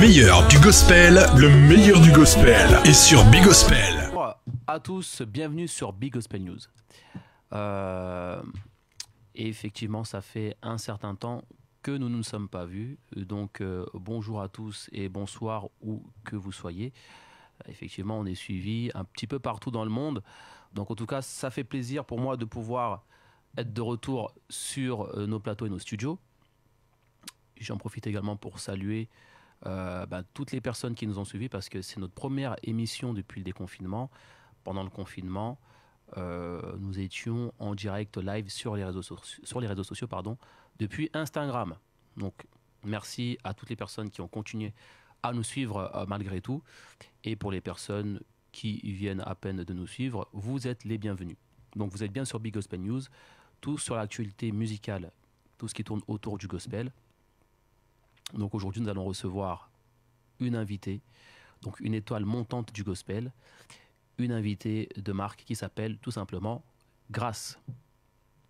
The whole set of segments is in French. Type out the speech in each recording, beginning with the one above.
meilleur du gospel, le meilleur du gospel est sur Big Gospel. Bonjour à tous, bienvenue sur Big Gospel News. Et effectivement, ça fait un certain temps que nous ne nous sommes pas vus. Donc, bonjour à tous et bonsoir où que vous soyez. Effectivement, on est suivi un petit peu partout dans le monde. Donc, en tout cas, ça fait plaisir pour moi de pouvoir être de retour sur nos plateaux et nos studios. J'en profite également pour saluer toutes les personnes qui nous ont suivis parce que c'est notre première émission depuis le déconfinement. Pendant le confinement, nous étions en direct live sur les réseaux sociaux depuis Instagram. Donc, merci à toutes les personnes qui ont continué à nous suivre malgré tout. Et pour les personnes qui viennent à peine de nous suivre, vous êtes les bienvenus. Donc, vous êtes bien sur Big Gospel News, tout sur l'actualité musicale, tout ce qui tourne autour du gospel. Donc aujourd'hui, nous allons recevoir une invitée, donc une étoile montante du gospel, une invitée de marque qui s'appelle tout simplement Grace,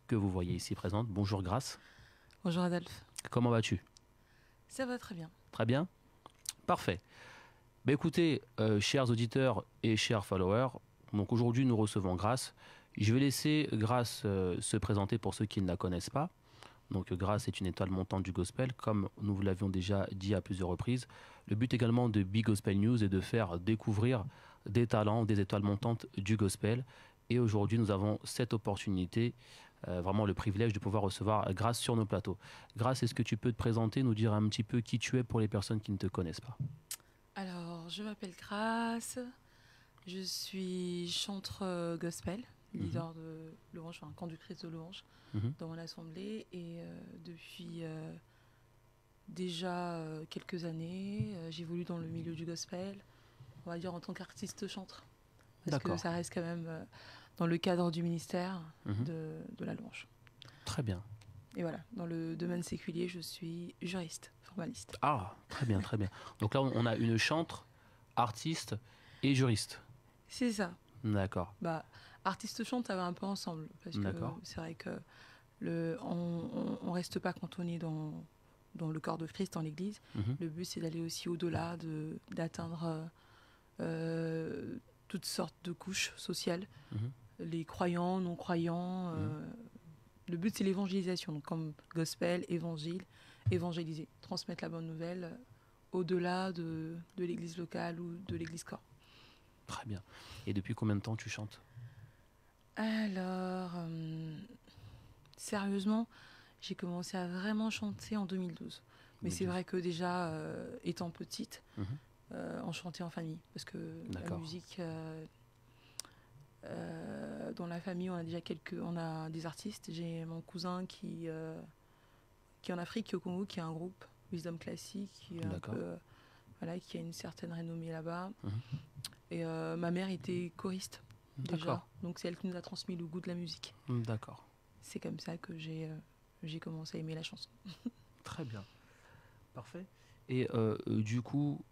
que vous voyez ici présente. Bonjour Grace. Bonjour Adolphe. Comment vas-tu? Ça va très bien. Très bien. Parfait. Écoutez, chers auditeurs et chers followers, donc aujourd'hui nous recevons Grace. Je vais laisser Grace se présenter pour ceux qui ne la connaissent pas. Donc Grace est une étoile montante du gospel, comme nous vous l'avions déjà dit à plusieurs reprises. Le but également de Big Gospel News est de faire découvrir des talents, des étoiles montantes du gospel. Et aujourd'hui, nous avons cette opportunité, vraiment le privilège de pouvoir recevoir Grace sur nos plateaux. Grace, est-ce que tu peux te présenter, nous dire un petit peu qui tu es pour les personnes qui ne te connaissent pas? Alors, je m'appelle Grace, je suis chanteur gospel, leader de louange, enfin conductrice de louange dans mon assemblée. Et depuis déjà quelques années, j'évolue dans le milieu du gospel, on va dire en tant qu'artiste chanteur. Parce que ça reste quand même dans le cadre du ministère de la louange. Très bien. Et voilà, dans le domaine séculier, je suis juriste, formaliste. Ah, très bien, très bien. Donc là, on a une chantre, artiste et juriste. C'est ça. D'accord. Artiste chante, ça va un peu ensemble. Parce que c'est vrai que on reste pas cantonné dans le corps de Christ, dans l'église. Le but, c'est d'aller aussi au-delà, d'atteindre toutes sortes de couches sociales. Les croyants, non-croyants. Le but, c'est l'évangélisation. Donc, comme gospel, évangéliser, transmettre la bonne nouvelle au-delà de l'église locale ou de l'église corps. Très bien. Et depuis combien de temps tu chantes? Alors, sérieusement, j'ai commencé à vraiment chanter en 2012. Mais c'est vrai que déjà, étant petite, on chantait en famille. Parce que la musique, dans la famille, on a des artistes. J'ai mon cousin qui est en Afrique, qui est au Congo, qui a un groupe, Wisdom Classic, qui a une certaine renommée là-bas. Et ma mère était choriste déjà, donc c'est elle qui nous a transmis le goût de la musique. D'accord. C'est comme ça que j'ai commencé à aimer la chanson. Très bien. Parfait. Et du coup,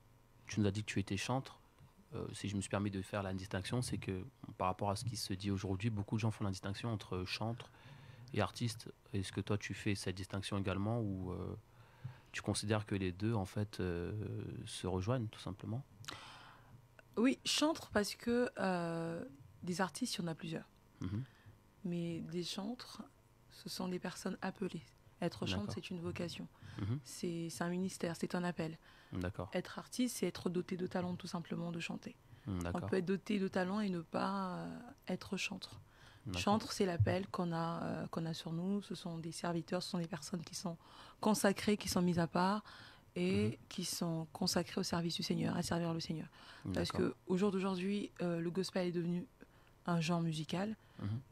tu nous as dit que tu étais chantre. Si je me suis permis de faire la distinction, c'est que par rapport à ce qui se dit aujourd'hui, beaucoup de gens font la distinction entre chantre et artiste. Est-ce que toi, tu fais cette distinction également ou tu considères que les deux, en fait, se rejoignent tout simplement? Oui, chantre parce que des artistes, il y en a plusieurs. Mais des chantres, ce sont des personnes appelées. Être chantre, c'est une vocation. C'est un ministère, c'est un appel. Être artiste, c'est être doté de talent tout simplement de chanter. On peut être doté de talent et ne pas être chantre. Chantre, c'est l'appel qu'on a sur nous. Ce sont des serviteurs, ce sont des personnes qui sont consacrées, qui sont mises à part et qui sont consacrées au service du Seigneur, à servir le Seigneur. Parce qu'au jour d'aujourd'hui, le gospel est devenu un genre musical,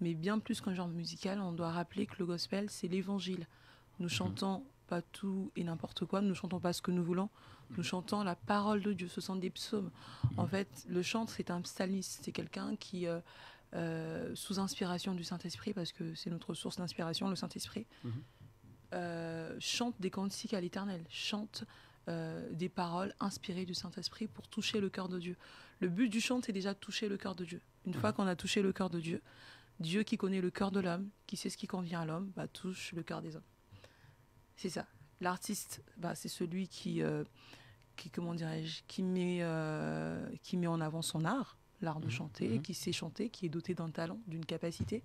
mais bien plus qu'un genre musical, on doit rappeler que le gospel, c'est l'évangile. Nous chantons pas tout et n'importe quoi, nous ne chantons pas ce que nous voulons, nous chantons la parole de Dieu, ce sont des psaumes. En fait, le chantre, c'est un psalmiste, c'est quelqu'un qui, sous inspiration du Saint-Esprit, parce que c'est notre source d'inspiration, le Saint-Esprit, chante des cantiques à l'Éternel, chante des paroles inspirées du Saint-Esprit pour toucher le cœur de Dieu. Le but du chant, c'est déjà toucher le cœur de Dieu. Une fois qu'on a touché le cœur de Dieu, Dieu qui connaît le cœur de l'homme, qui sait ce qui convient à l'homme, touche le cœur des hommes. C'est ça. L'artiste, c'est celui qui comment dirais-je, qui met en avant son l'art de chanter, qui sait chanter, qui est doté d'un talent, d'une capacité.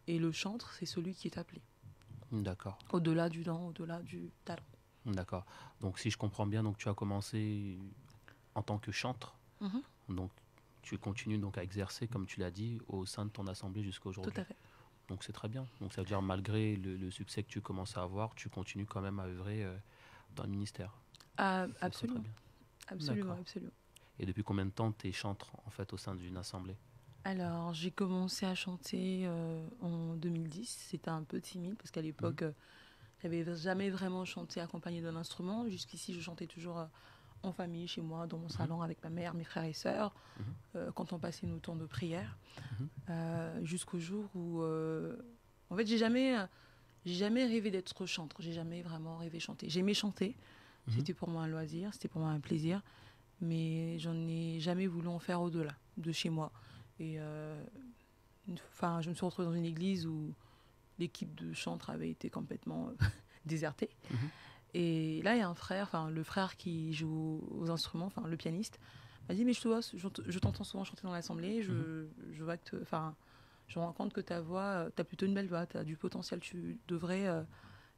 Et le chantre, c'est celui qui est appelé. D'accord. Au-delà du don, au-delà du talent. D'accord. Donc si je comprends bien, donc tu as commencé en tant que chantre. Donc tu continues donc à exercer, comme tu l'as dit, au sein de ton assemblée jusqu'à aujourd'hui. Tout à fait. Donc c'est très bien. Donc ça veut dire malgré le succès que tu commences à avoir, tu continues quand même à œuvrer dans le ministère. Absolument. Très bien. Absolument, absolument. Et depuis combien de temps tu es chantre en fait au sein d'une assemblée? Alors j'ai commencé à chanter en 2010. C'était un peu timide parce qu'à l'époque, je n'avais jamais vraiment chanté accompagné d'un instrument. Jusqu'ici, je chantais toujours en famille, chez moi, dans mon salon, avec ma mère, mes frères et sœurs, quand on passait nos temps de prière, jusqu'au jour où, en fait, j'ai jamais rêvé d'être chantre. J'ai jamais vraiment rêvé chanter. J'aimais chanter. C'était pour moi un loisir, c'était pour moi un plaisir, mais j'en ai jamais voulu en faire au-delà de chez moi. Et je me suis retrouvée dans une église où l'équipe de chantres avait été complètement désertée. Et là, il y a un frère, le frère qui joue aux instruments, le pianiste, m'a dit, mais je t'entends souvent chanter dans l'assemblée, je vois que je me rends compte que ta voix, tu as plutôt une belle voix, tu as du potentiel, tu devrais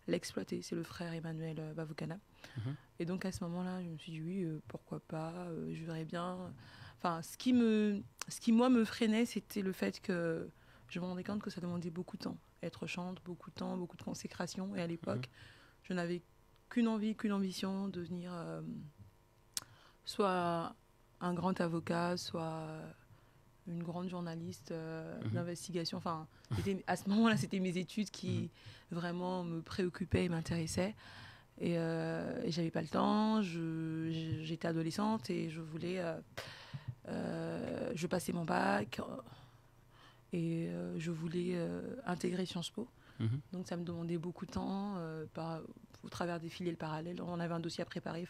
l'exploiter. C'est le frère Emmanuel Bavokana. Et donc à ce moment-là, je me suis dit, oui, pourquoi pas, je verrais bien. Ce qui moi me freinait, c'était le fait que je me rendais compte que ça demandait beaucoup de temps. Être chantre, beaucoup de temps, beaucoup de consécration. Et à l'époque, je n'avais qu'une envie, qu'une ambition de devenir soit un grand avocat, soit une grande journaliste d'investigation. À ce moment-là, c'était mes études qui vraiment me préoccupaient et m'intéressaient. Et j'avais pas le temps, j'étais adolescente et je voulais... je passais mon bac et je voulais intégrer Sciences Po. Donc ça me demandait beaucoup de temps au travers des filières parallèles. On avait un dossier à préparer.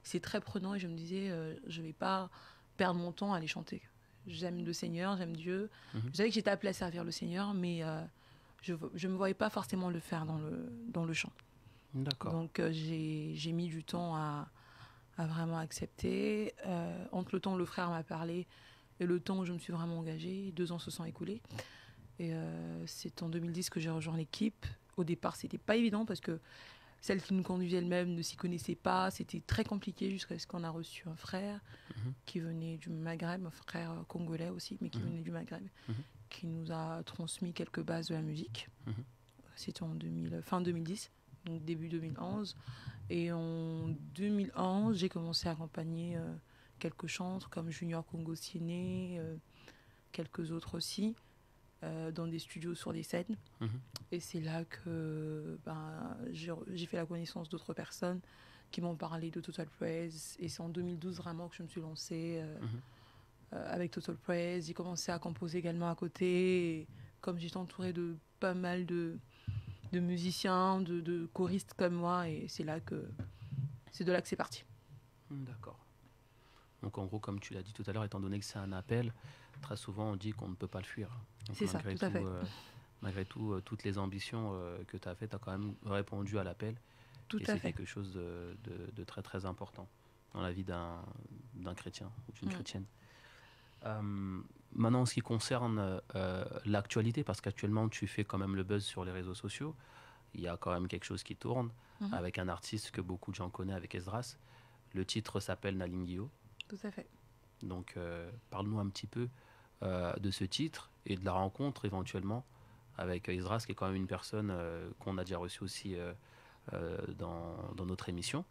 C'est très prenant et je me disais, je vais pas perdre mon temps à aller chanter. J'aime le Seigneur, j'aime Dieu. Je savais que j'étais appelée à servir le Seigneur, mais je me voyais pas forcément le faire dans le chant. D'accord. Donc j'ai mis du temps à vraiment accepter. Entre le temps où le frère m'a parlé et le temps où je me suis vraiment engagée, 2 ans se sont écoulés. Et c'est en 2010 que j'ai rejoint l'équipe. Au départ, c'était pas évident parce que celle qui nous conduisait elle-même ne s'y connaissait pas. C'était très compliqué jusqu'à ce qu'on a reçu un frère qui venait du Maghreb, un frère congolais aussi, mais qui venait du Maghreb, qui nous a transmis quelques bases de la musique. C'était fin 2010, donc début 2011. Et en 2011, j'ai commencé à accompagner quelques chantres comme Junior Congo Siene, quelques autres aussi, dans des studios sur des scènes. Et c'est là que j'ai fait la connaissance d'autres personnes qui m'ont parlé de Total Praise. Et c'est en 2012 vraiment que je me suis lancée avec Total Praise. J'ai commencé à composer également à côté. Et comme j'étais entourée de pas mal de musiciens, de choristes comme moi, et c'est de là que c'est parti. D'accord. Donc en gros, comme tu l'as dit tout à l'heure, étant donné que c'est un appel, très souvent on dit qu'on ne peut pas le fuir. Donc, c'est ça, tout à fait. Malgré tout, toutes les ambitions que tu as faites, tu as quand même répondu à l'appel. Tout et à c'est fait. quelque chose de très très important dans la vie d'un chrétien ou d'une chrétienne. Maintenant, en ce qui concerne l'actualité, parce qu'actuellement tu fais quand même le buzz sur les réseaux sociaux, il y a quand même quelque chose qui tourne avec un artiste que beaucoup de gens connaissent, avec Esdras. Le titre s'appelle Nalingio. Tout à fait. Donc parle-nous un petit peu de ce titre et de la rencontre éventuellement avec Esdras, qui est quand même une personne qu'on a déjà reçue aussi dans notre émission.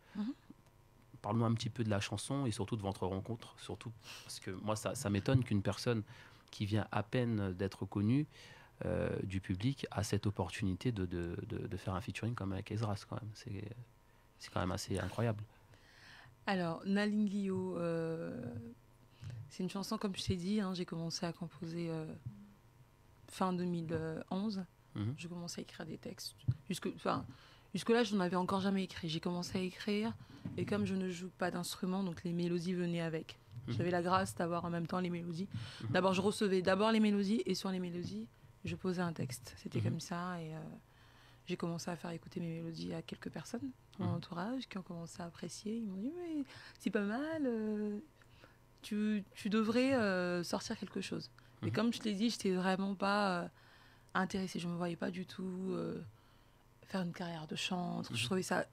Parle-nous un petit peu de la chanson et surtout de votre rencontre, surtout parce que moi ça m'étonne qu'une personne qui vient à peine d'être connue du public a cette opportunité de faire un featuring comme avec Esdras quand même. C'est quand même assez incroyable. Alors, Nalingio, c'est une chanson, comme je t'ai dit, j'ai commencé à composer fin 2011. Je commençais à écrire des textes. Jusque-là, je n'en avais encore jamais écrit. J'ai commencé à écrire, et comme je ne joue pas d'instrument, donc les mélodies venaient avec. J'avais la grâce d'avoir en même temps les mélodies. D'abord, je recevais les mélodies, et sur les mélodies, je posais un texte. C'était comme ça, et J'ai commencé à faire écouter mes mélodies à quelques personnes dans mon entourage qui ont commencé à apprécier. Ils m'ont dit, mais c'est pas mal, tu devrais sortir quelque chose. Et comme je l'ai dit, je n'étais vraiment pas intéressée. Je ne me voyais pas du tout faire une carrière de chantre. Je trouvais ça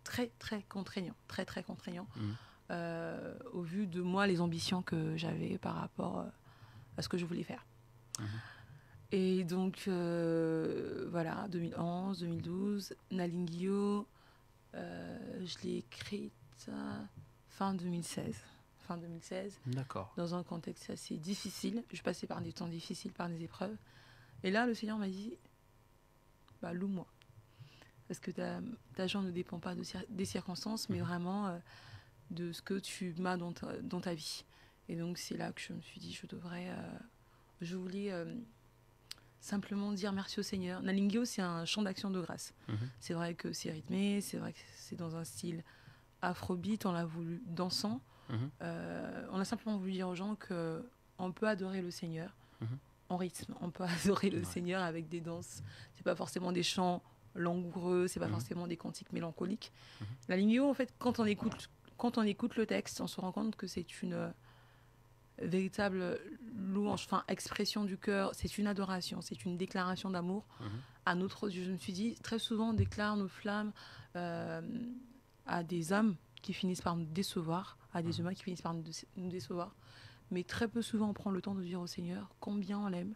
très, très contraignant. Très, très contraignant. Au vu de moi, les ambitions que j'avais par rapport à ce que je voulais faire. Et donc, voilà, 2011, 2012, Nalingio, je l'ai écrite fin 2016. Fin 2016. D'accord. Dans un contexte assez difficile. Je passais par des temps difficiles, par des épreuves. Et là, le Seigneur m'a dit, loue-moi. Parce que ta joie ne dépend pas des circonstances, mais vraiment de ce que tu m'as dans ta vie. Et donc, c'est là que je me suis dit, je voulais simplement dire merci au Seigneur. Nalingio, c'est un chant d'action de grâce. C'est vrai que c'est rythmé, c'est vrai que c'est dans un style afrobeat, on l'a voulu dansant. On a simplement voulu dire aux gens qu'on peut adorer le Seigneur en rythme. On peut adorer le Seigneur avec des danses. C'est pas forcément des chants langoureux, c'est pas forcément des cantiques mélancoliques. Nalingio, en fait, quand on écoute le texte, on se rend compte que c'est une véritable louange, expression du cœur, c'est une adoration, c'est une déclaration d'amour à notre Dieu. Je me suis dit, très souvent, on déclare nos flammes à des hommes qui finissent par nous décevoir, à des humains qui finissent par nous décevoir. Mais très peu souvent, on prend le temps de dire au Seigneur combien on l'aime,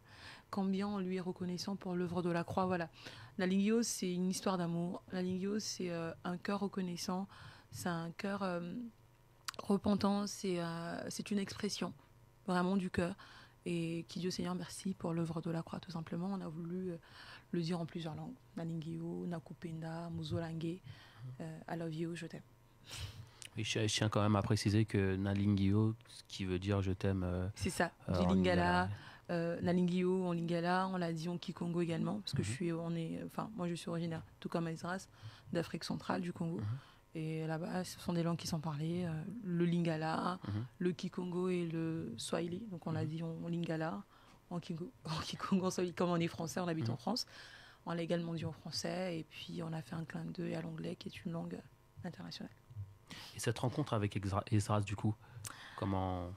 combien on lui est reconnaissant pour l'œuvre de la croix. Voilà. Nalingio, c'est une histoire d'amour. Nalingio, c'est un cœur reconnaissant, c'est un cœur repentant, c'est une expression vraiment du cœur. Et qui Dieu Seigneur, merci pour l'œuvre de la croix, tout simplement. On a voulu le dire en plusieurs langues. Nalingio, Nakupenda, Muzolange, I love you, je t'aime. Et je tiens quand même à préciser que Nalingio, ce qui veut dire je t'aime. C'est ça, du Lingala. Nalingio en Lingala, on l'a dit en Kikongo également, parce que moi je suis originaire, tout comme Esdras, d'Afrique centrale, du Congo. Et là-bas, ce sont des langues qui sont parlées, le Lingala, le Kikongo et le Swahili. Donc on l'a dit en Lingala, en Kikongo, en Swahili, comme on est français, on habite en France. On l'a également dit en français, et puis on a fait un clin d'œil à l'anglais, qui est une langue internationale. Et cette rencontre avec Esdras, du coup, comment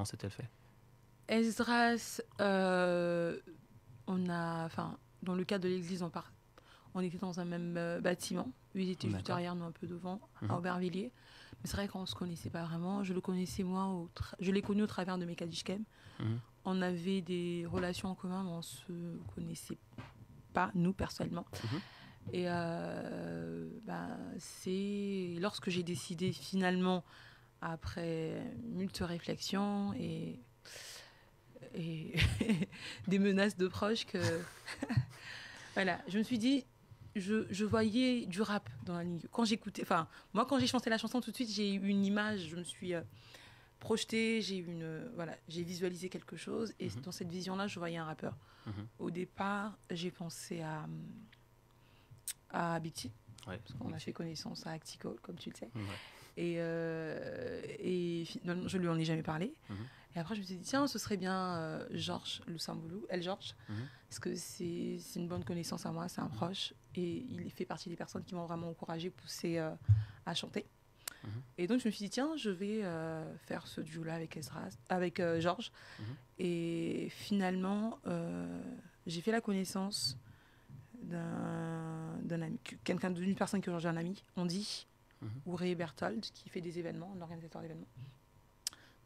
s'est-elle fait? Esdras, dans le cadre de l'église, on était dans un même bâtiment. Lui, il était juste derrière nous, un peu devant, à Aubervilliers. Mais c'est vrai qu'on ne se connaissait pas vraiment. Je le connaissais, moi, je l'ai connu au travers de mes Kadishkem. On avait des relations en commun, mais on ne se connaissait pas, nous, personnellement. Et c'est lorsque j'ai décidé finalement, après moult réflexions et des menaces de proches, que voilà, je me suis dit, je voyais du rap dans la ligne. Quand j'écoutais, moi quand j'ai chanté la chanson, tout de suite j'ai eu une image, je me suis projetée, j'ai visualisé quelque chose, et dans cette vision-là, je voyais un rappeur. Au départ, j'ai pensé à Biti, parce qu'on a fait connaissance à Acticole, comme tu le sais. Et finalement, je lui en ai jamais parlé. Et après, je me suis dit, tiens, ce serait bien Georges Lusamboulou, El Georges, parce que c'est une bonne connaissance à moi, c'est un proche, et il fait partie des personnes qui m'ont vraiment encouragée, poussée à chanter. Et donc, je me suis dit, tiens, je vais faire ce duo-là avec Georges. Et finalement, j'ai fait la connaissance d'un ami, d'une personne que j'ai un ami, on dit, Ouré Berthold, qui fait des événements, un organisateur d'événements.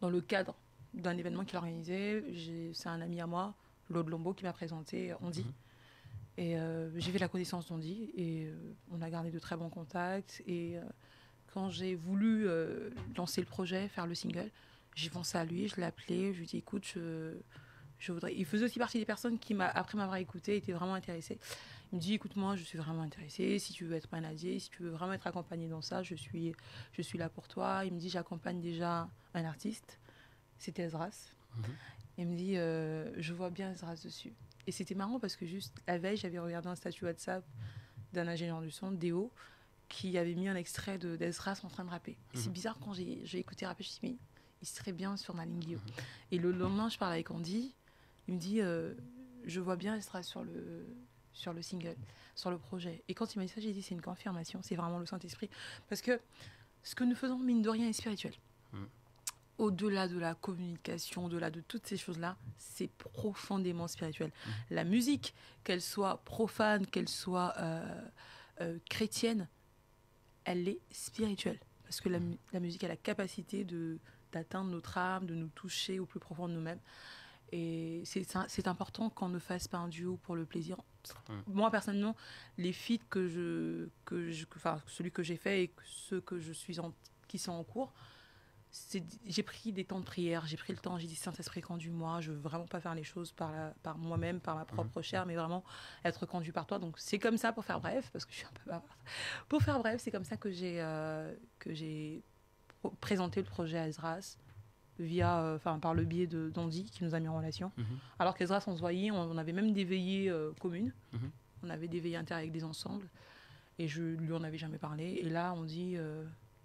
Dans le cadre d'un événement qu'il a organisé, c'est un ami à moi, Claude Lombo, qui m'a présenté Ondi. Et j'ai fait la connaissance d'Ondi, et on a gardé de très bons contacts. Et quand j'ai voulu lancer le projet, faire le single, j'ai pensé à lui, je l'ai appelé, je lui ai dit, écoute, je voudrais... Il faisait aussi partie des personnes qui, après m'avoir écouté, étaient vraiment intéressées. Il me dit, écoute, moi, je suis vraiment intéressée. Si tu veux être managée, si tu veux vraiment être accompagnée dans ça, je suis là pour toi. Il me dit, j'accompagne déjà un artiste. C'était Esdras. Il me dit, je vois bien Esdras dessus. Et c'était marrant parce que juste la veille, j'avais regardé un statut WhatsApp d'un ingénieur du son, Déo, qui avait mis un extrait d'Esdras en train de rapper. C'est bizarre, quand j'ai écouté rapper, je me suis dit, mais il serait bien sur Nalingio. Et le lendemain, je parle avec Andy. Il me dit, je vois bien Esdras sur le single, sur le projet. Et quand il m'a dit ça, j'ai dit c'est une confirmation, c'est vraiment le Saint-Esprit. Parce que ce que nous faisons, mine de rien, est spirituel. Au-delà de la communication, au-delà de toutes ces choses-là, c'est profondément spirituel. La musique, qu'elle soit profane, qu'elle soit chrétienne, elle est spirituelle. Parce que la musique a la capacité d'atteindre notre âme, de nous toucher au plus profond de nous-mêmes. Et c'est important qu'on ne fasse pas un duo pour le plaisir. Moi, personnellement, les feats celui que j'ai fait et ceux que qui sont en cours, j'ai pris des temps de prière, j'ai pris le temps, j'ai dit Saint-Esprit conduis-moi, je veux vraiment pas faire les choses par moi-même, par ma propre chair, mais vraiment être conduit par toi. Donc c'est comme ça, pour faire bref, parce que je suis un peu bavarde. Pour faire bref, c'est comme ça que j'ai présenté le projet à Esdras par le biais d'Andy qui nous a mis en relation. Alors qu'Esdras, on se voyait, on avait même des veillées communes, on avait des veillées inter avec des ensembles, et je lui en avais jamais parlé. Et là, Andy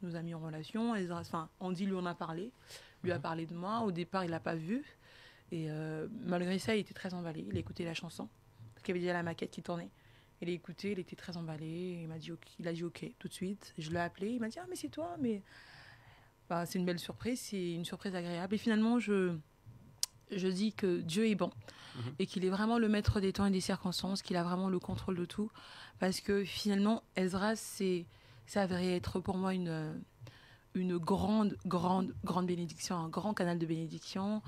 nous a mis en relation. Andy lui en a parlé, lui a parlé de moi. Au départ, il l'a pas vu, et malgré ça, il était très emballé. Il a écouté la chanson parce qu'il y avait déjà la maquette qui tournait. Il a écouté, il était très emballé. Il a dit OK tout de suite. Je l'ai appelé, il m'a dit mais c'est toi, mais c'est une belle surprise, c'est une surprise agréable. Et finalement, je dis que Dieu est bon et qu'il est vraiment le maître des temps et des circonstances, qu'il a vraiment le contrôle de tout, parce que finalement, Esdras, ça devrait être pour moi une grande bénédiction, un grand canal de bénédiction.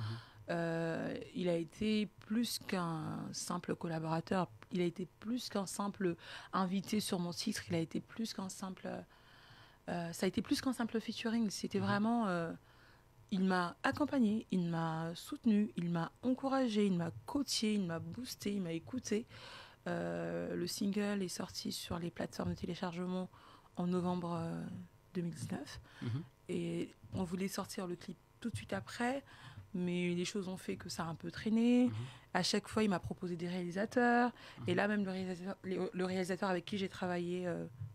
Il a été plus qu'un simple collaborateur, il a été plus qu'un simple invité sur mon titre, il a été plus qu'un simple... ça a été plus qu'un simple featuring, c'était vraiment... il m'a accompagné, il m'a soutenu, il m'a encouragé, il m'a coaché, il m'a boosté, il m'a écouté. Le single est sorti sur les plateformes de téléchargement en novembre 2019. Et on voulait sortir le clip tout de suite après, mais les choses ont fait que ça a un peu traîné. À chaque fois, il m'a proposé des réalisateurs. Et là, même le réalisateur avec qui j'ai travaillé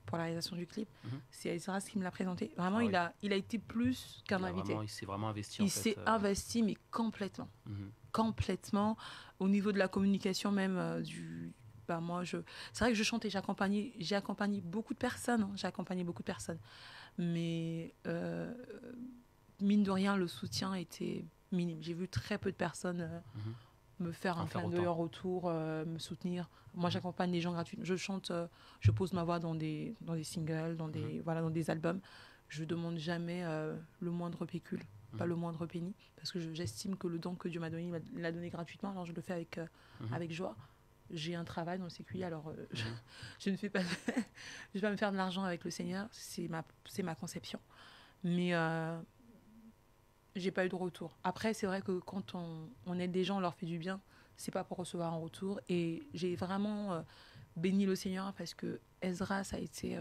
pour la réalisation du clip, c'est Esdras qui me l'a présenté. Vraiment, il a été plus qu'un invité. Il s'est vraiment investi. Il s'est investi, mais complètement. Complètement. Au niveau de la communication même, c'est vrai que je chantais, j'ai accompagné beaucoup de personnes. Mais mine de rien, le soutien était minime. J'ai vu très peu de personnes me faire un clin d'œil en retour, me soutenir. Moi, j'accompagne les gens gratuitement. Je chante, je pose ma voix dans des singles, dans des albums. Je ne demande jamais le moindre pécule, pas le moindre penny, parce que j'estime que le don que Dieu m'a donné, il l'a donné gratuitement, alors je le fais avec joie. J'ai un travail dans le CQI, alors je ne fais pas... je vais pas me faire de l'argent avec le Seigneur, c'est ma conception. Mais j'ai pas eu de retour. Après, c'est vrai que quand on aide des gens, on leur fait du bien, c'est pas pour recevoir un retour. Et j'ai vraiment béni le Seigneur parce que Esdras a été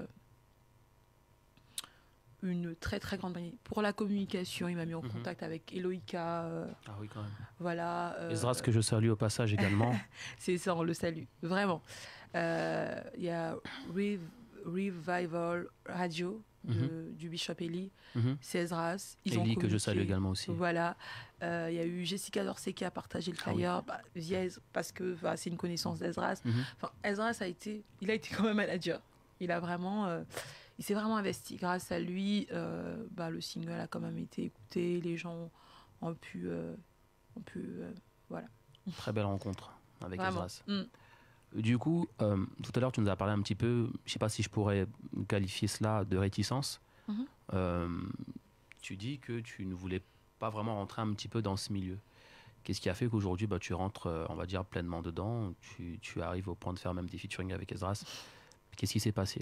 une très très grande bénédiction. Pour la communication, il m'a mis en contact avec Eloïka. Ah oui, quand même. Voilà. Esdras que je salue au passage également. C'est ça, on le salue. Vraiment. Il y a Revival Radio du Bishop Eli. C'est Esdras. Eli que je salue également aussi. Voilà. Il y a eu Jessica Dorsey qui a partagé le flyer parce que c'est une connaissance d'Esdras. Esdras a été quand même manager. Il a vraiment... il s'est vraiment investi. Grâce à lui, le single a quand même été écouté. Les gens ont pu voilà. Très belle rencontre avec Esdras. Du coup, tout à l'heure, tu nous as parlé un petit peu, je ne sais pas si je pourrais qualifier cela de réticence. Tu dis que tu ne voulais pas vraiment rentrer un petit peu dans ce milieu. Qu'est-ce qui a fait qu'aujourd'hui, tu rentres, on va dire, pleinement dedans, tu arrives au point de faire même des featuring avec Esdras. Qu'est-ce qui s'est passé ?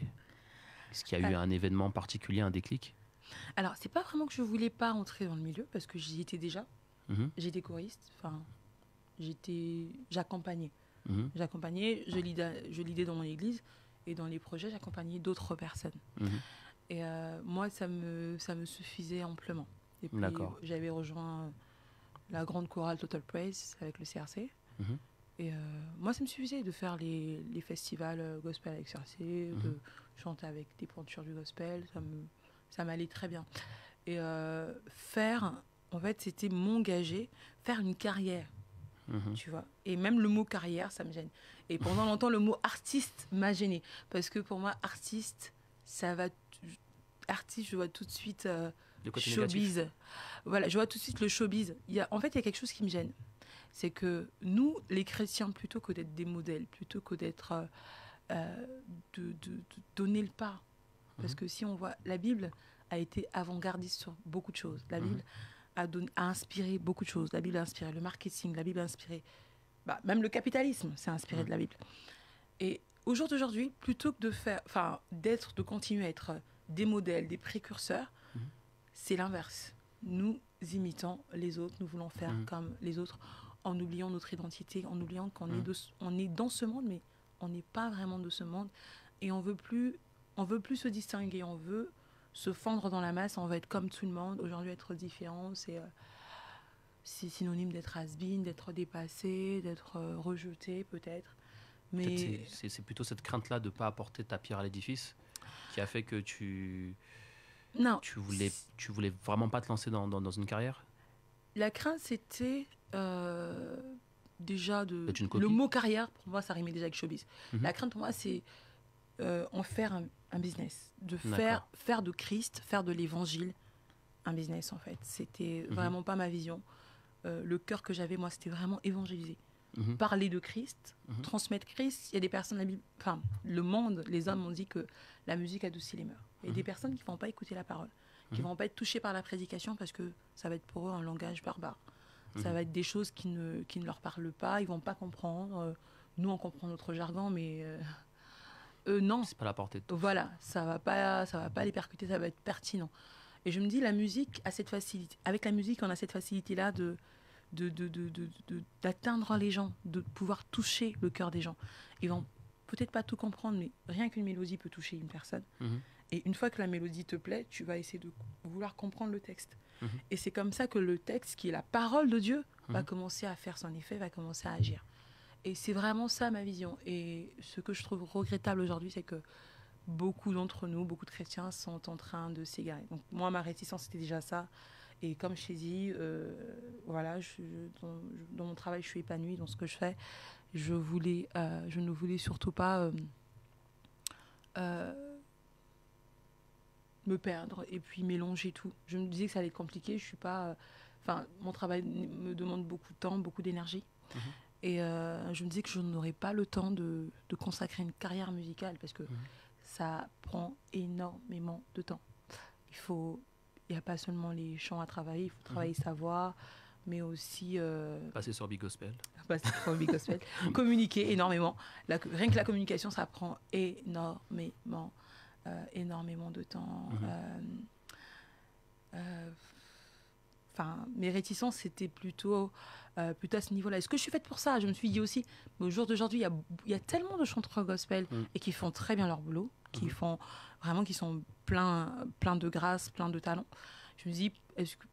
Est-ce qu'il y a eu un événement particulier, un déclic ? Alors, c'est pas vraiment que je voulais pas rentrer dans le milieu, parce que j'y étais déjà. J'étais choriste, j'accompagnais. J'accompagnais, je lidais dans mon église, et dans les projets, j'accompagnais d'autres personnes. Et moi, ça me suffisait amplement. Et puis, j'avais rejoint la grande chorale Total Praise avec le CRC. Et moi, ça me suffisait de faire les festivals gospel avec CRC, de chanter avec des pointures du gospel, ça m'allait très bien. Et en fait, c'était m'engager, faire une carrière Tu vois. Et même le mot carrière, ça me gêne. Et pendant longtemps, le mot artiste m'a gêné. Parce que pour moi, artiste, ça va... Artiste, je vois tout de suite showbiz. Négatif. Voilà, je vois tout de suite le showbiz. En fait, il y a quelque chose qui me gêne. C'est que nous, les chrétiens, plutôt que d'être des modèles, plutôt que d'être... de donner le pas. Parce que si on voit... La Bible a été avant-gardiste sur beaucoup de choses. La Bible a inspiré beaucoup de choses. La Bible a inspiré le marketing. La Bible a inspiré... même le capitalisme s'est inspiré de la Bible. Et au jour d'aujourd'hui, plutôt que de continuer à être des modèles, des précurseurs, c'est l'inverse. Nous imitons les autres, nous voulons faire comme les autres, en oubliant notre identité, en oubliant qu'on on est dans ce monde, mais on n'est pas vraiment de ce monde. Et on veut plus se distinguer, on veut se fondre dans la masse, on veut être comme tout le monde. Aujourd'hui, être différent, c'est synonyme d'être has-been, d'être dépassé, d'être rejeté peut-être. Mais c'est plutôt cette crainte-là de ne pas apporter ta pierre à l'édifice qui a fait que tu voulais vraiment pas te lancer dans une carrière. La crainte, c'était déjà le mot carrière, pour moi, ça rimait déjà avec showbiz. La crainte, pour moi, c'est en faire un business, de faire de Christ, faire de l'évangile un business, en fait. C'était vraiment pas ma vision. Le cœur que j'avais, moi, c'était vraiment évangéliser. Parler de Christ, transmettre Christ. Il y a des personnes, le monde, les hommes ont dit que la musique adoucit les mœurs. Il y a des personnes qui ne vont pas écouter la parole, qui ne vont pas être touchées par la prédication parce que ça va être pour eux un langage barbare. Ça va être des choses qui ne leur parlent pas, ils ne vont pas comprendre. Nous, on comprend notre jargon, mais eux, non. C'est pas la portée de tous. Voilà, ça va pas les percuter, ça va être pertinent. Et je me dis, la musique a cette facilité. Avec la musique, on a cette facilité-là d'atteindre les gens, de pouvoir toucher le cœur des gens. Ils vont peut-être pas tout comprendre, mais rien qu'une mélodie peut toucher une personne. Et une fois que la mélodie te plaît, tu vas essayer de vouloir comprendre le texte. Et c'est comme ça que le texte, qui est la parole de Dieu, va commencer à faire son effet, va commencer à agir. Et c'est vraiment ça ma vision. Et ce que je trouve regrettable aujourd'hui, c'est que beaucoup d'entre nous, beaucoup de chrétiens sont en train de s'égarer. Donc moi, ma réticence, c'était déjà ça. Et comme je t'ai dit, voilà, dans mon travail, je suis épanouie dans ce que je fais. Je ne voulais surtout pas me perdre et puis mélanger tout. Je me disais que ça allait être compliqué. Je suis pas, mon travail me demande beaucoup de temps, beaucoup d'énergie. Et je me disais que je n'aurais pas le temps de consacrer une carrière musicale parce que ça prend énormément de temps. Il n'y a pas seulement les chants à travailler, il faut travailler sa voix, mais aussi... passer sur Big Gospel. Passer sur Big Gospel. Communiquer énormément. Rien que la communication, ça prend énormément de temps. Mes réticences, c'était plutôt à ce niveau-là. Est-ce que je suis faite pour ça? Je me suis dit aussi, mais au jour d'aujourd'hui, il y a tellement de chanteurs gospel et qui font très bien leur boulot, qui sont pleins de grâce, pleins de talent. Je me dis,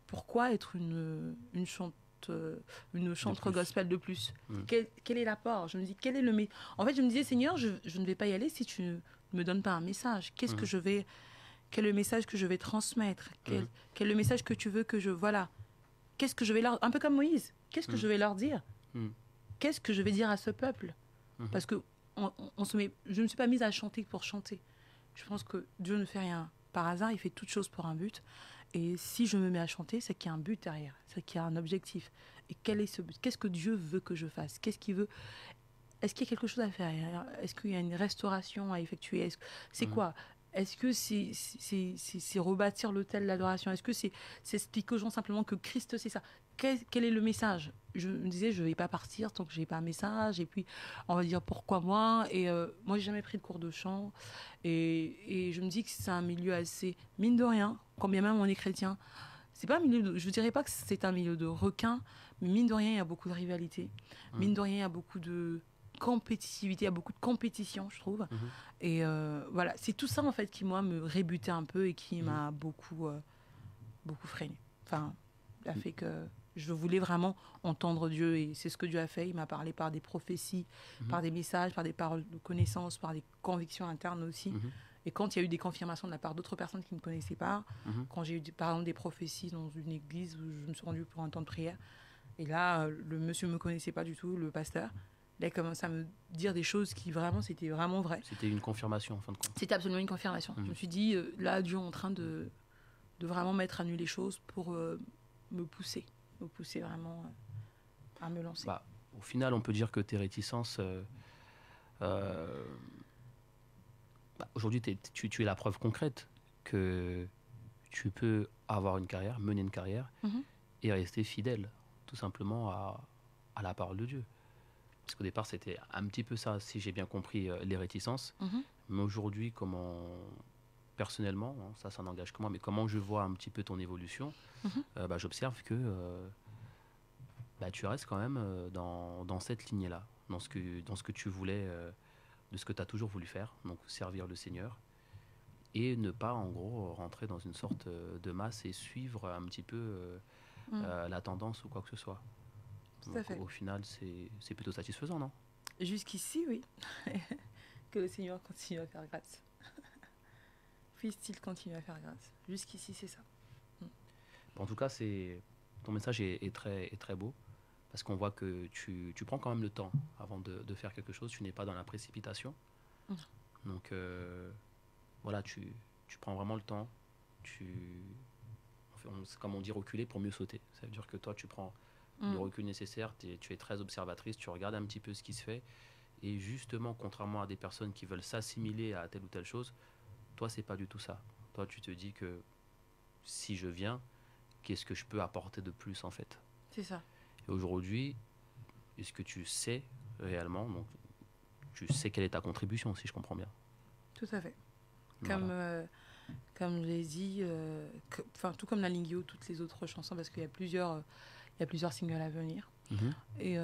pourquoi être une chanteuse gospel de plus? Quel est l'apport? Je me dis, en fait, je me disais, Seigneur, je ne vais pas y aller si tu ne me donnes pas un message. Quel est le message que je vais transmettre? Quel est le message que tu veux que je... Voilà. Qu'est-ce que je vais leur... Un peu comme Moïse. Qu'est-ce que je vais leur dire? Qu'est-ce que je vais dire à ce peuple? Parce que je ne me suis pas mise à chanter pour chanter. Je pense que Dieu ne fait rien par hasard. Il fait toutes choses pour un but. Et si je me mets à chanter, c'est qu'il y a un but derrière. C'est qu'il y a un objectif. Et quel est ce but? Qu'est-ce que Dieu veut que je fasse? Qu'est-ce qu'il veut? Est-ce qu'il y a quelque chose à faire? Est-ce qu'il y a une restauration à effectuer? C'est quoi? Est-ce que c'est rebâtir l'autel de l'adoration? Est-ce que c'est expliquer aux gens simplement que Christ, c'est ça? Quel est le message? Je me disais, je ne vais pas partir tant que je n'ai pas un message. Et puis, on va dire, pourquoi moi? Et moi, je n'ai jamais pris de cours de chant. Et je me dis que c'est un milieu assez, mine de rien, quand bien même on est chrétien, c'est pas un milieu je ne dirais pas que c'est un milieu de requins, mais mine de rien, il y a beaucoup de rivalité. Mine de rien, il y a beaucoup de compétitivité, il y a beaucoup de compétition, je trouve. Et voilà, c'est tout ça en fait qui moi me rébutait un peu et qui m'a beaucoup freiné. Enfin, a fait que je voulais vraiment entendre Dieu et c'est ce que Dieu a fait. Il m'a parlé par des prophéties, par des messages, par des paroles de connaissance, par des convictions internes aussi. Et quand il y a eu des confirmations de la part d'autres personnes qui ne me connaissaient pas, quand j'ai eu par exemple des prophéties dans une église où je me suis rendue pour un temps de prière, Et là, le monsieur ne me connaissait pas du tout, le pasteur. Il a commencé à me dire des choses qui vraiment, c'était vraiment vrai. C'était une confirmation, en fin de compte. C'était absolument une confirmation. Je me suis dit, là, Dieu est en train de vraiment mettre à nu les choses pour me pousser vraiment à me lancer. Bah, au final, on peut dire que tes réticences... aujourd'hui, tu es la preuve concrète que tu peux avoir une carrière, mener une carrière et rester fidèle, tout simplement, à la parole de Dieu. Parce qu'au départ, c'était un petit peu ça, si j'ai bien compris, les réticences. Mais aujourd'hui, personnellement, ça n'engage que moi, mais comment je vois un petit peu ton évolution, j'observe que tu restes quand même dans cette lignée-là, dans ce que tu voulais, de ce que tu as toujours voulu faire, donc servir le Seigneur, et ne pas, en gros, rentrer dans une sorte de masse et suivre un petit peu la tendance ou quoi que ce soit. Tout à fait. Au final, c'est plutôt satisfaisant, non? Jusqu'ici, oui. Que le Seigneur continue à faire grâce. Puisse-t-il continuer à faire grâce. Jusqu'ici, c'est ça. En tout cas, ton message est très beau, parce qu'on voit que tu prends quand même le temps avant de faire quelque chose. Tu n'es pas dans la précipitation. Donc, voilà, tu prends vraiment le temps. Comme on dit, reculer pour mieux sauter. Ça veut dire que toi, tu prends le recul nécessaire, tu es très observatrice, tu regardes un petit peu ce qui se fait, et justement, contrairement à des personnes qui veulent s'assimiler à telle ou telle chose, toi, c'est pas du tout ça. Toi, tu te dis que si je viens, qu'est-ce que je peux apporter de plus, en fait? C'est ça. Et aujourd'hui, est-ce que tu sais réellement, donc tu sais quelle est ta contribution, si je comprends bien? Tout à fait. Voilà. Comme je l'ai dit, tout comme la Lingio, toutes les autres chansons, parce qu'il y a plusieurs singles à venir. Et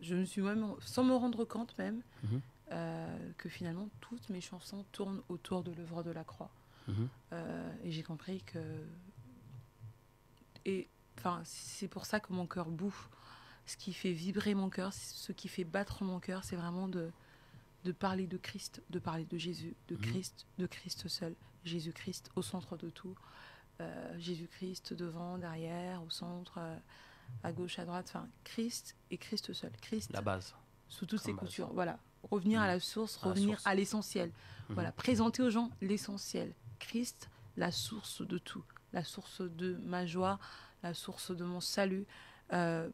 je me suis même, sans me rendre compte même, que finalement, toutes mes chansons tournent autour de l'œuvre de la croix. Et j'ai compris que... c'est pour ça que mon cœur bouffe. Ce qui fait vibrer mon cœur, ce qui fait battre mon cœur, c'est vraiment de parler de Christ, de parler de Jésus, de Christ seul. Jésus-Christ au centre de tout. Jésus-Christ devant, derrière, au centre, à gauche, à droite. Enfin, Christ et Christ seul. Christ. La base. Sous toutes ses coutures. Voilà. Revenir à la source, revenir à l'essentiel. Mhm. Voilà. Présenter aux gens l'essentiel. Christ, la source de tout. La source de ma joie, la source de mon salut.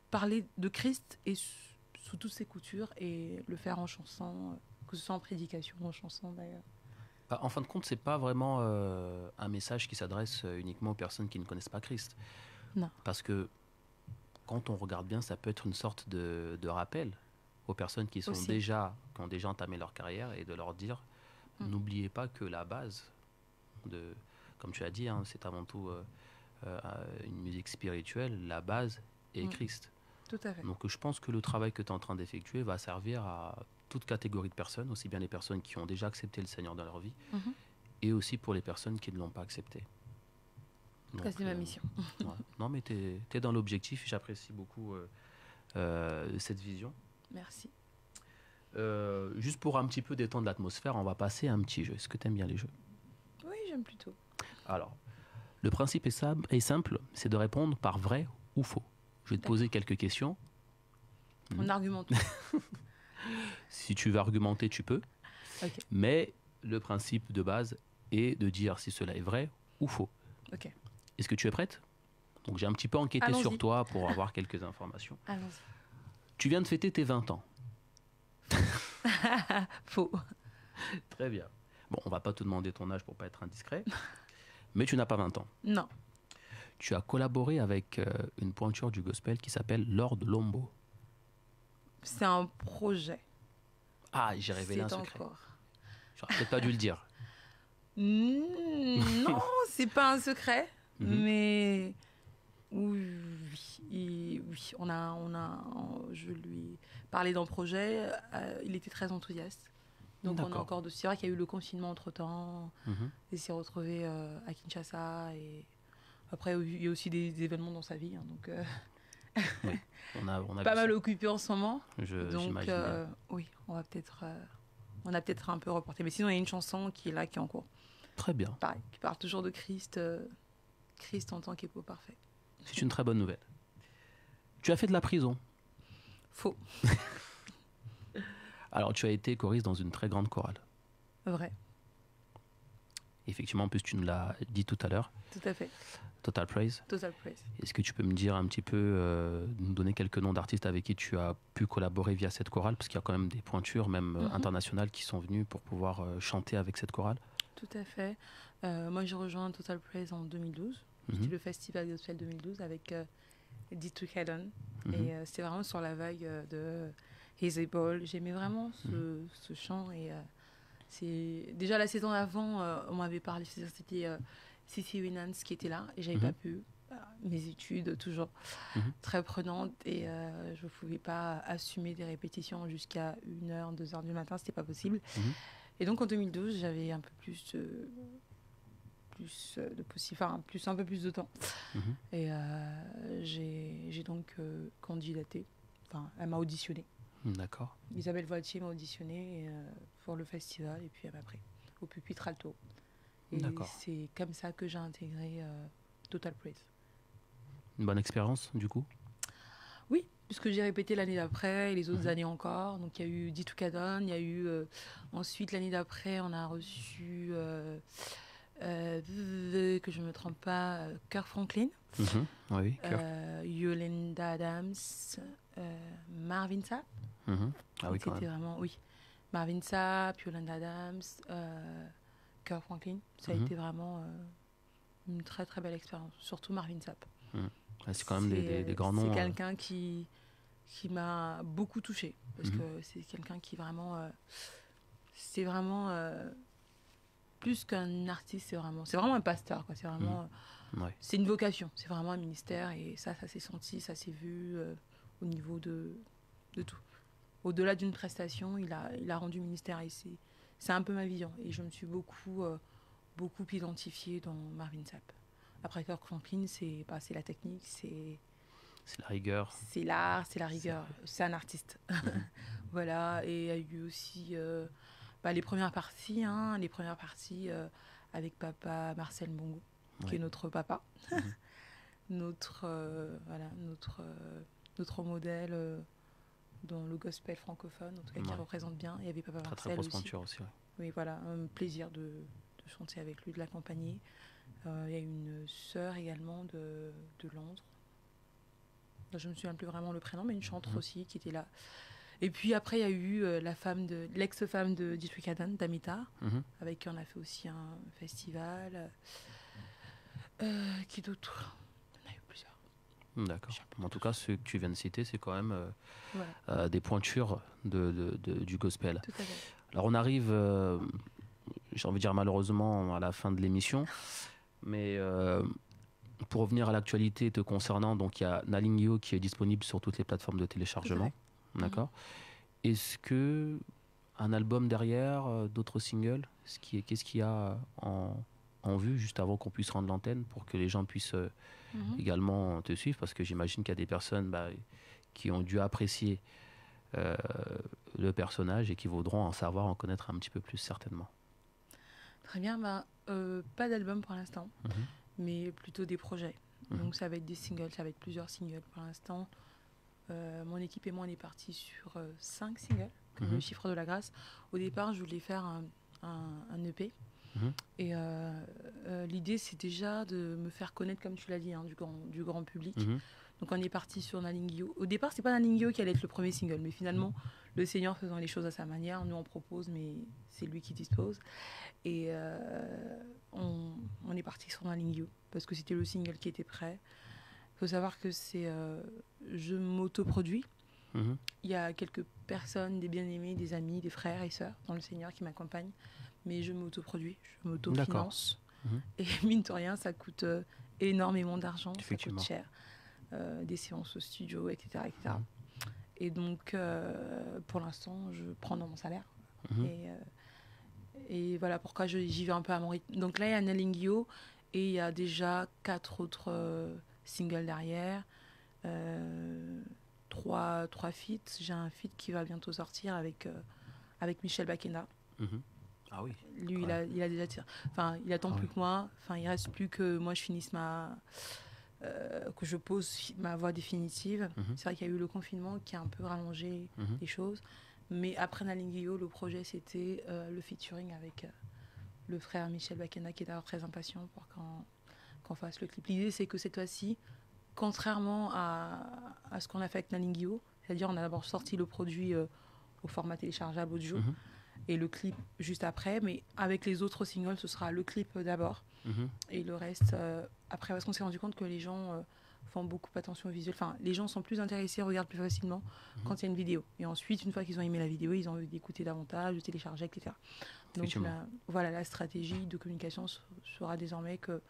Parler de Christ et sous toutes ses coutures et le faire en chanson, que ce soit en prédication ou en chanson d'ailleurs. En fin de compte, c'est pas vraiment un message qui s'adresse uniquement aux personnes qui ne connaissent pas Christ. Non. Parce que quand on regarde bien, ça peut être une sorte de rappel aux personnes qui ont déjà entamé leur carrière, et de leur dire, n'oubliez pas que la base, comme tu as dit, c'est avant tout une musique spirituelle, la base est Christ. Tout à fait. Donc je pense que le travail que tu es en train d'effectuer va servir à toute catégorie de personnes, aussi bien les personnes qui ont déjà accepté le Seigneur dans leur vie, et aussi pour les personnes qui ne l'ont pas accepté. Donc, c'est ma mission. Voilà. Non, mais tu es dans l'objectif, j'apprécie beaucoup cette vision. Merci. Juste pour un petit peu détendre l'atmosphère, on va passer à un petit jeu. Est-ce que tu aimes bien les jeux? Oui, j'aime plutôt. Alors, le principe est simple, c'est de répondre par vrai ou faux. Je vais te poser quelques questions. On argumente. Si tu veux argumenter, tu peux. Okay. Mais le principe de base est de dire si cela est vrai ou faux. Ok. Est-ce que tu es prête? Donc j'ai un petit peu enquêté sur toi pour avoir quelques informations. Allons-y. Tu viens de fêter tes 20 ans. Faux. Très bien. Bon, on va pas te demander ton âge pour pas être indiscret. Mais tu n'as pas 20 ans. Non. Tu as collaboré avec une pointure du gospel qui s'appelle Lord Lombo. C'est un projet. Ah, j'ai révélé un secret. Encore. J'aurais peut-être pas dû le dire. Non, c'est pas un secret, mais oui, je lui ai parlé d'un projet. Il était très enthousiaste. Donc on a encore de. C'est vrai qu'il y a eu le confinement entre temps. Il s'est retrouvé à Kinshasa, et après il y a aussi des événements dans sa vie. Donc oui, on a pas mal occupé en ce moment. Donc oui, on a peut-être un peu reporté. Mais sinon, il y a une chanson qui est là, qui est en cours. Très bien. Pareil, qui parle toujours de Christ, Christ en tant qu'époux parfait. C'est une très bonne nouvelle. Tu as fait de la prison. Faux. Alors, tu as été choriste dans une très grande chorale. Vrai. Effectivement, en plus, tu nous l'as dit tout à l'heure. Tout à fait. Total Praise. Total Praise. Est-ce que tu peux me dire un petit peu, nous donner quelques noms d'artistes avec qui tu as pu collaborer via cette chorale? Parce qu'il y a quand même des pointures, même internationales, qui sont venues pour pouvoir chanter avec cette chorale. Tout à fait. Moi, j'ai rejoint Total Praise en 2012. C'était le Festival Gospel 2012 avec Dietrich Haddon. Et c'était vraiment sur la vague de He's Able. J'aimais vraiment ce chant. Et c'est déjà la saison d'avant, on m'avait parlé, c'était Cici Winans qui était là. Et j'avais pas pu. Mes études, toujours très prenantes. Et je ne pouvais pas assumer des répétitions jusqu'à 1h, 2h du matin. C'était pas possible. Et donc en 2012, j'avais un peu un peu plus de temps. Et j'ai donc candidaté. Enfin, elle m'a auditionné. D'accord. Isabelle Voitier m'a auditionné pour le festival et puis elle m'a pris au Pupitre Alto. Et c'est comme ça que j'ai intégré Total Praise. Une bonne expérience du coup? Oui, puisque j'ai répété l'année d'après et les autres années encore. Donc il y a eu Dietrich Haddon, il y a eu ensuite l'année d'après on a reçu que je ne me trompe pas, Kirk Franklin, oui, Yolanda Adams, Marvin Sapp. Ah oui, quand même. Vraiment, oui. Marvin Sapp, Yolanda Adams, Kirk Franklin. Ça a été vraiment une très très belle expérience, surtout Marvin Sapp. C'est quand même des grands noms. C'est quelqu'un qui m'a beaucoup touchée parce que c'est quelqu'un qui vraiment c'est vraiment plus qu'un artiste, c'est vraiment un pasteur, quoi. C'est vraiment c'est une vocation, c'est vraiment un ministère et ça s'est senti, ça s'est vu au niveau de tout. Au-delà d'une prestation, il a rendu ministère et c'est un peu ma vision et je me suis beaucoup identifiée dans Marvin Sapp. Après Kirk Franklin, c'est la technique, c'est la rigueur. C'est l'art, c'est la rigueur. C'est un artiste. Voilà. Et il y a eu aussi les premières parties avec papa Marcel Mbongo, qui est notre papa. notre modèle dans le gospel francophone, en tout cas qui représente bien. Il y avait papa Marcel très grosse pointure aussi. Oui, voilà. Un plaisir de chanter avec lui, de l'accompagner. Il y a une sœur également de Londres. Je ne me souviens plus vraiment le prénom, mais une chanteuse aussi qui était là. Et puis après, il y a eu l'ex-femme de Dietrich Haddon, Damita, avec qui on a fait aussi un festival. Qui d'autre? On a eu plusieurs. D'accord. En tout cas, ceux que tu viens de citer, c'est quand même des pointures du gospel. Tout à fait. Alors on arrive, j'ai envie de dire malheureusement, à la fin de l'émission. Mais pour revenir à l'actualité te concernant, donc il y a Nalingyo qui est disponible sur toutes les plateformes de téléchargement. D'accord. Est-ce que un album derrière, d'autres singles, qu'est-ce qu'il y a en vue juste avant qu'on puisse rendre l'antenne pour que les gens puissent également te suivre? Parce que j'imagine qu'il y a des personnes qui ont dû apprécier le personnage et qui voudront en connaître un petit peu plus certainement. Très bien, pas d'album pour l'instant, mais plutôt des projets. Donc ça va être des singles, ça va être plusieurs singles pour l'instant. Mon équipe et moi, on est partis sur 5 singles, comme le chiffre de la grâce. Au départ, je voulais faire un EP. Et l'idée, c'est déjà de me faire connaître, comme tu l'as dit, du grand public. Donc on est parti sur Nalingyo. Au départ, c'est pas Nalingyo qui allait être le premier single, mais finalement, le Seigneur faisant les choses à sa manière, nous on propose, mais c'est lui qui dispose. Et on est parti sur Nalingyo, parce que c'était le single qui était prêt. Il faut savoir que je m'autoproduis. Il y a quelques personnes, des bien-aimés, des amis, des frères et sœurs dans le Seigneur qui m'accompagnent, mais je m'autoproduis, je m'autofinance. Et mine de rien, ça coûte énormément d'argent, ça coûte cher. Des séances au studio, etc. etc. Et donc, pour l'instant, je prends dans mon salaire. Et voilà pourquoi j'y vais un peu à mon rythme. Donc là, il y a Nalingyo et il y a déjà 4 autres singles derrière. 3 feats. J'ai un feat qui va bientôt sortir avec Michel Bakena. Ah oui. Lui, il a déjà tiré. Enfin, il attend plus que moi. Enfin, il reste plus que moi je finisse que je pose ma voix définitive. C'est vrai qu'il y a eu le confinement qui a un peu rallongé les choses. Mais après Nalingio, le projet, c'était le featuring avec le frère Michel Bakena, qui est d'ailleurs très impatient pour qu'on fasse le clip. L'idée, c'est que cette fois-ci, contrairement à ce qu'on a fait avec Nalingio, c'est-à-dire on a d'abord sorti le produit au format téléchargeable audio et le clip juste après, mais avec les autres singles, ce sera le clip d'abord et le reste après, parce qu'on s'est rendu compte que les gens font beaucoup attention au visuel. Enfin, les gens sont plus intéressés, regardent plus facilement quand il y a une vidéo. Et ensuite, une fois qu'ils ont aimé la vidéo, ils ont envie d'écouter davantage, de télécharger, etc. Donc la stratégie de communication sera désormais que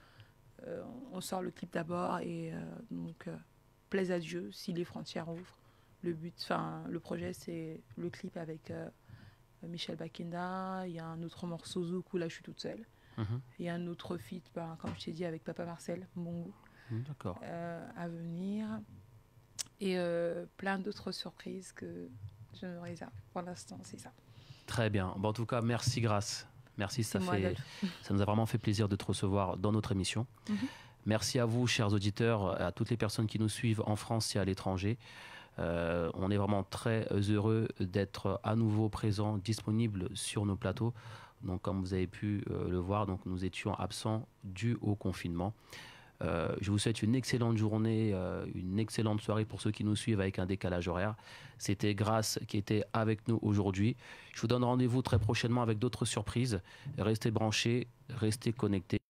on sort le clip d'abord et donc plaise à Dieu si les frontières ouvrent. Le projet, c'est le clip avec Michel Bakena. Il y a un autre morceau Zouk où là je suis toute seule. Il y a un autre feat, comme je t'ai dit, avec Papa Marcel, Bongo, à venir. Et plein d'autres surprises que je me réserve. Pour l'instant, c'est ça. Très bien. Bon, en tout cas, merci Grace. Merci, ça nous a vraiment fait plaisir de te recevoir dans notre émission. Merci à vous, chers auditeurs, à toutes les personnes qui nous suivent en France et à l'étranger. On est vraiment très heureux d'être à nouveau présents, disponibles sur nos plateaux. Donc, comme vous avez pu le voir, donc, nous étions absents dû au confinement. Je vous souhaite une excellente journée, une excellente soirée pour ceux qui nous suivent avec un décalage horaire. C'était Grace qui était avec nous aujourd'hui. Je vous donne rendez-vous très prochainement avec d'autres surprises. Restez branchés, restez connectés.